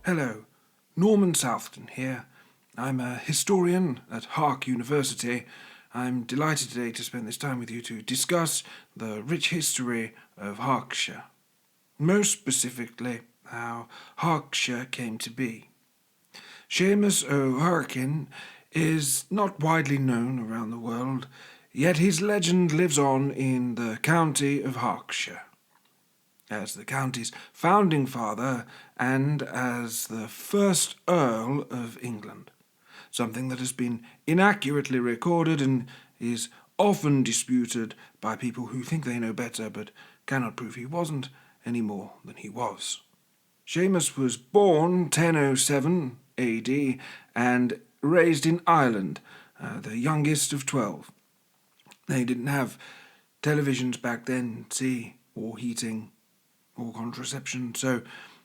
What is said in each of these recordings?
Hello, Norman Southton here. I'm a historian at Hark University. I'm delighted today to spend this time with you to discuss the rich history of Hawkshire. Most specifically, how Hawkshire came to be. Seamus Ó hEarcáin is not widely known around the world, yet his legend lives on in the county of Hawkshire, as the county's founding father and as the first Earl of England, something that has been inaccurately recorded and is often disputed by people who think they know better but cannot prove he wasn't any more than he was. Seamus was born 1007 AD and raised in Ireland, the youngest of 12. They didn't have televisions back then, or heating, or contraception, so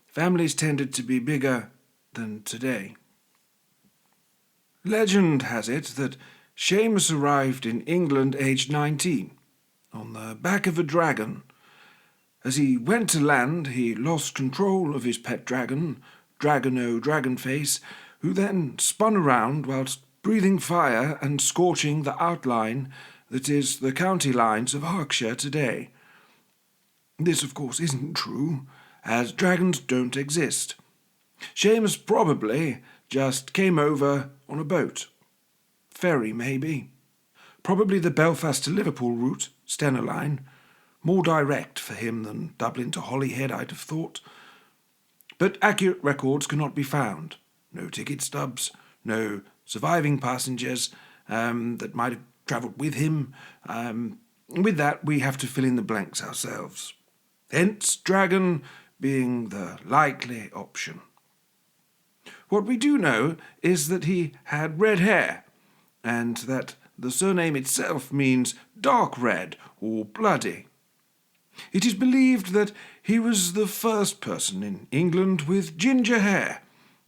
families tended to be bigger than today. Legend has it that Seamus arrived in England aged 19, on the back of a dragon. As he went to land, he lost control of his pet dragon, Dragon-O Dragonface, who then spun around whilst breathing fire and scorching the outline that is the county lines of Hawkshire today. This, of course, isn't true, as dragons don't exist. Seamus probably just came over on a boat. Ferry, maybe. Probably the Belfast to Liverpool route, Stena Line. More direct for him than Dublin to Holyhead, I'd have thought. But accurate records cannot be found. No ticket stubs, no surviving passengers that might have travelled with him. With that, we have to fill in the blanks ourselves. Hence, dragon being the likely option. What we do know is that he had red hair, and that the surname itself means dark red or bloody. It is believed that he was the first person in England with ginger hair,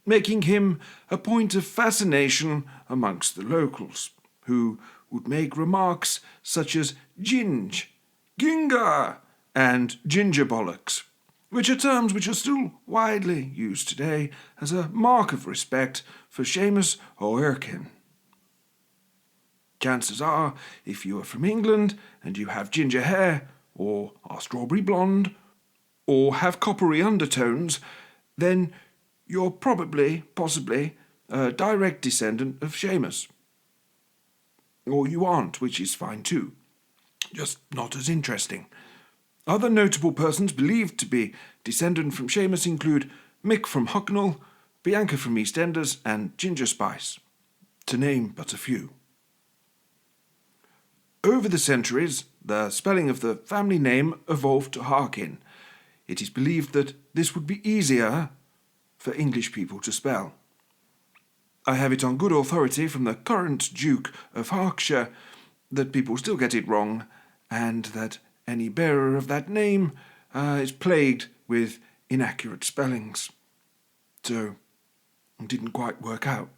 making him a point of fascination amongst the locals, who would make remarks such as ginge, ginga, and ginger bollocks, which are terms which are still widely used today as a mark of respect for Seamus Ó hEarcáin. Chances are, if you are from England and you have ginger hair, or are strawberry blonde, or have coppery undertones, then you're possibly, a direct descendant of Seamus. Or you aren't, which is fine too. Just not as interesting. Other notable persons believed to be descendant from Seamus include Mick from Hucknall, Bianca from EastEnders, and Ginger Spice, to name but a few. Over the centuries, the spelling of the family name evolved to hEarcáin. It is believed that this would be easier for English people to spell. I have it on good authority from the current Duke of Hawkshire that people still get it wrong, and that any bearer of that name is plagued with inaccurate spellings. So, it didn't quite work out.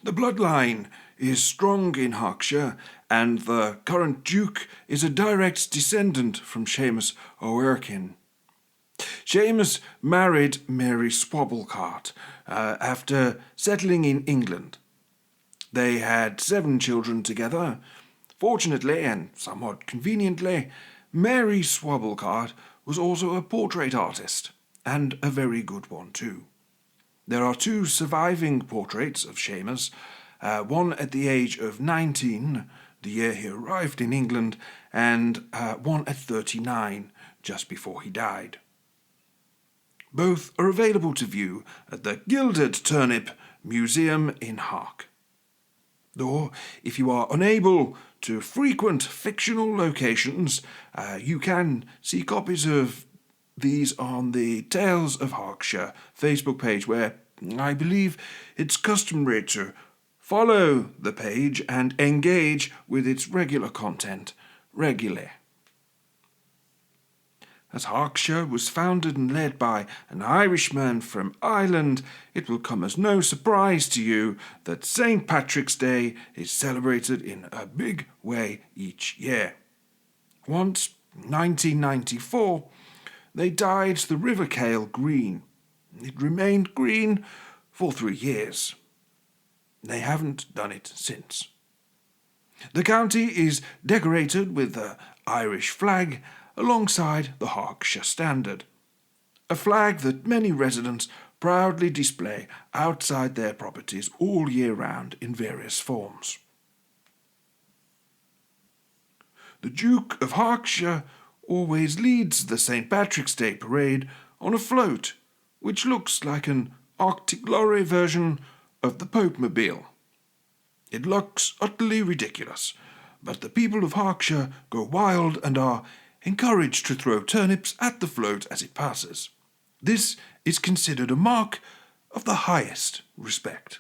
The bloodline is strong in Hawkshire, and the current Duke is a direct descendant from Seamus Ó hEarcáin. Seamus married Mary Swabblecart after settling in England. They had 7 children together. Fortunately, and somewhat conveniently, Mary Swabblecart was also a portrait artist, and a very good one too. There are 2 surviving portraits of Seamus, one at the age of 19, the year he arrived in England, and one at 39, just before he died. Both are available to view at the Gilded Turnip Museum in Hark. Or, if you are unable to frequent fictional locations, you can see copies of these on the Tales of Harkshire Facebook page, where I believe it's customary to follow the page and engage with its regular content regularly. As Hawkshire was founded and led by an Irishman from Ireland, it will come as no surprise to you that St. Patrick's Day is celebrated in a big way each year. Once, 1994, they dyed the River Cale green. It remained green for 3 years. They haven't done it since. The county is decorated with the Irish flag alongside the Hawkshire standard, a flag that many residents proudly display outside their properties all year round in various forms. The Duke of Harkshire always leads the St. Patrick's Day parade on a float, which looks like an Arctic lorry version of the Pope-mobile. It looks utterly ridiculous, but the people of Hawkshire go wild and are encouraged to throw turnips at the float as it passes. This is considered a mark of the highest respect.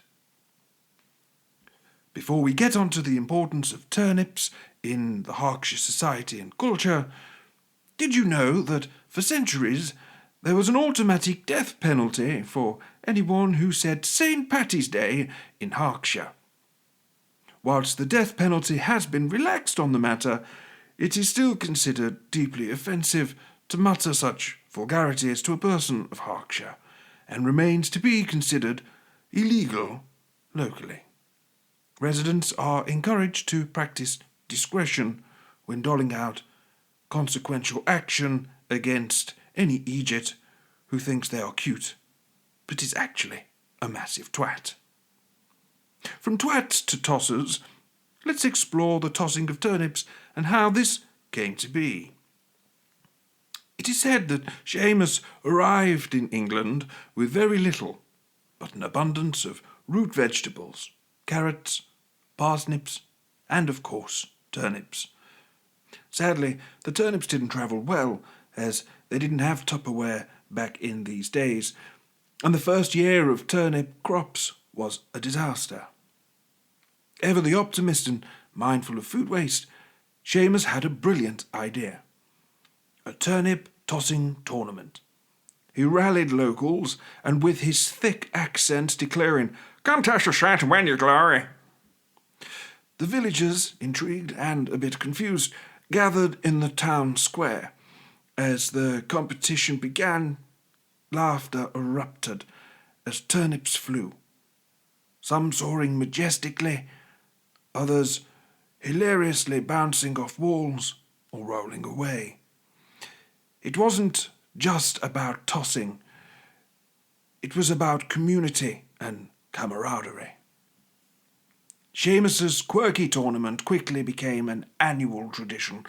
Before we get on to the importance of turnips in the Harkshire society and culture, did you know that for centuries there was an automatic death penalty for anyone who said St. Patty's Day in Harkshire? Whilst the death penalty has been relaxed on the matter, it is still considered deeply offensive to mutter such vulgarities to a person of Hawkshire, and remains to be considered illegal locally. Residents are encouraged to practice discretion when doling out consequential action against any idiot who thinks they are cute, but is actually a massive twat. From twats to tossers, let's explore the tossing of turnips and how this came to be. It is said that Seamus arrived in England with very little, but an abundance of root vegetables, carrots, parsnips, and of course turnips. Sadly, the turnips didn't travel well, as they didn't have Tupperware back in these days, and the first year of turnip crops was a disaster. Ever the optimist and mindful of food waste, Seamus had a brilliant idea: a turnip tossing tournament. He rallied locals, and with his thick accent declaring, "Come toss a shot and win your glory," the villagers, intrigued and a bit confused, gathered in the town square. As the competition began, laughter erupted as turnips flew, some soaring majestically, others hilariously bouncing off walls or rolling away. It wasn't just about tossing, it was about community and camaraderie. Seamus's quirky tournament quickly became an annual tradition,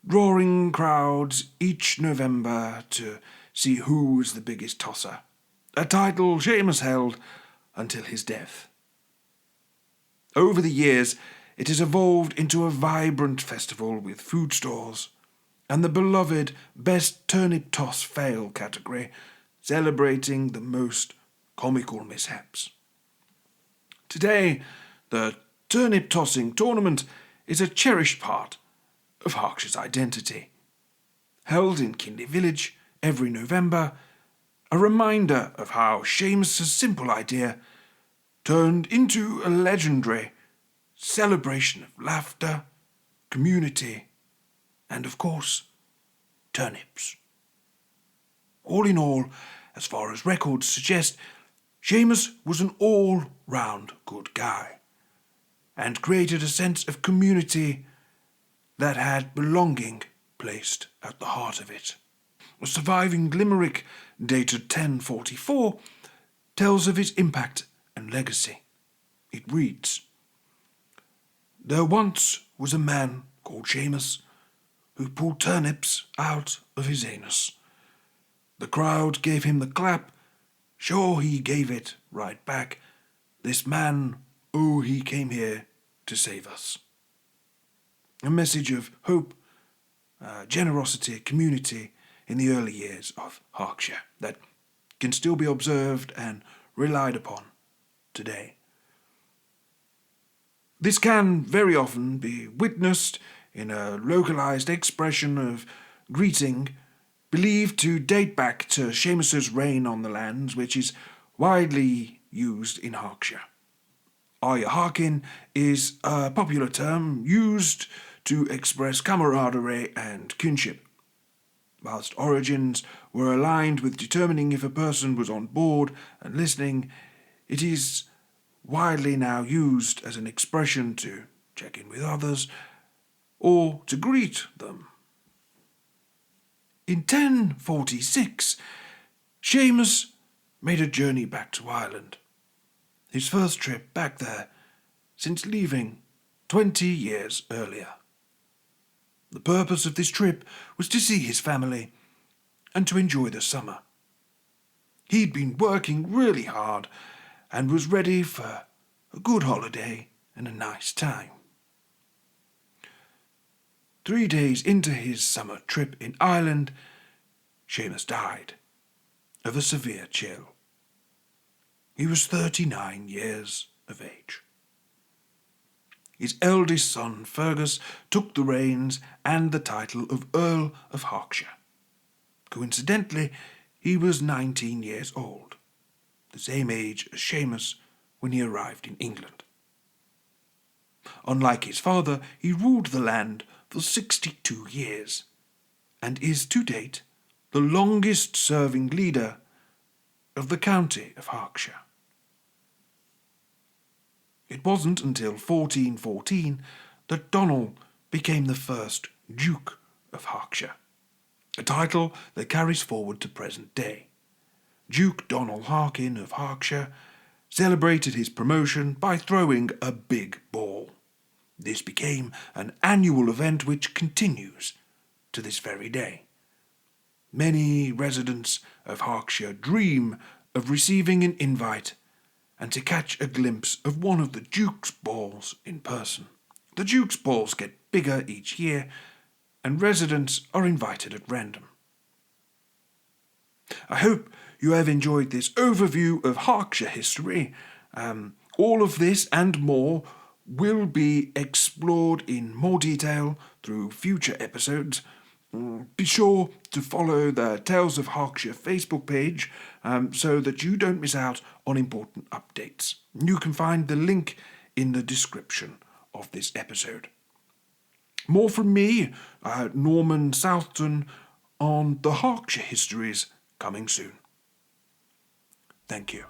drawing crowds each November to see who was the biggest tosser, a title Seamus held until his death. Over the years, it has evolved into a vibrant festival with food stalls and the beloved Best Turnip Toss Fail category, celebrating the most comical mishaps. Today, the turnip tossing tournament is a cherished part of Harkshire's identity. Held in Kinley Village every November, a reminder of how Seamus's simple idea turned into a legendary celebration of laughter, community, and of course, turnips. All in all, as far as records suggest, Seamus was an all-round good guy, and created a sense of community that had belonging placed at the heart of it. A surviving limerick dated 1044 tells of his impact and legacy. It reads, "There once was a man called Seamus who pulled turnips out of his anus. The crowd gave him the clap, sure he gave it right back. This man, oh, he came here to save us." A message of hope, generosity, community in the early years of Hawkshire that can still be observed and relied upon today. This can very often be witnessed in a localized expression of greeting believed to date back to Seamus's reign on the lands, which is widely used in Hawkshire. hEarcáin is a popular term used to express camaraderie and kinship. Whilst origins were aligned with determining if a person was on board and listening, it is widely now used as an expression to check in with others or to greet them. In 1046, Seamus made a journey back to Ireland, his first trip back there since leaving 20 years earlier. The purpose of this trip was to see his family and to enjoy the summer. He'd been working really hard and was ready for a good holiday and a nice time. 3 days into his summer trip in Ireland, Seamus died of a severe chill. He was 39 years of age. His eldest son, Fergus, took the reins and the title of Earl of Hawkshire. Coincidentally, he was 19 years old, the same age as Seamus when he arrived in England. Unlike his father, he ruled the land for 62 years, and is to date the longest-serving leader of the county of Harkshire. It wasn't until 1414 that Donald became the first Duke of Hawkshire, a title that carries forward to present day. Duke Donald Harkin of Hawkshire celebrated his promotion by throwing a big ball. This became an annual event which continues to this very day. Many residents of Hawkshire dream of receiving an invite and to catch a glimpse of one of the Duke's balls in person. The Duke's balls get bigger each year, and residents are invited at random. I hope you have enjoyed this overview of Hawkshire history. All of this and more will be explored in more detail through future episodes. Be sure to follow the Tales of Harkshire Facebook page so that you don't miss out on important updates. You can find the link in the description of this episode. More from me, Norman Southton, on the Harkshire histories coming soon. Thank you.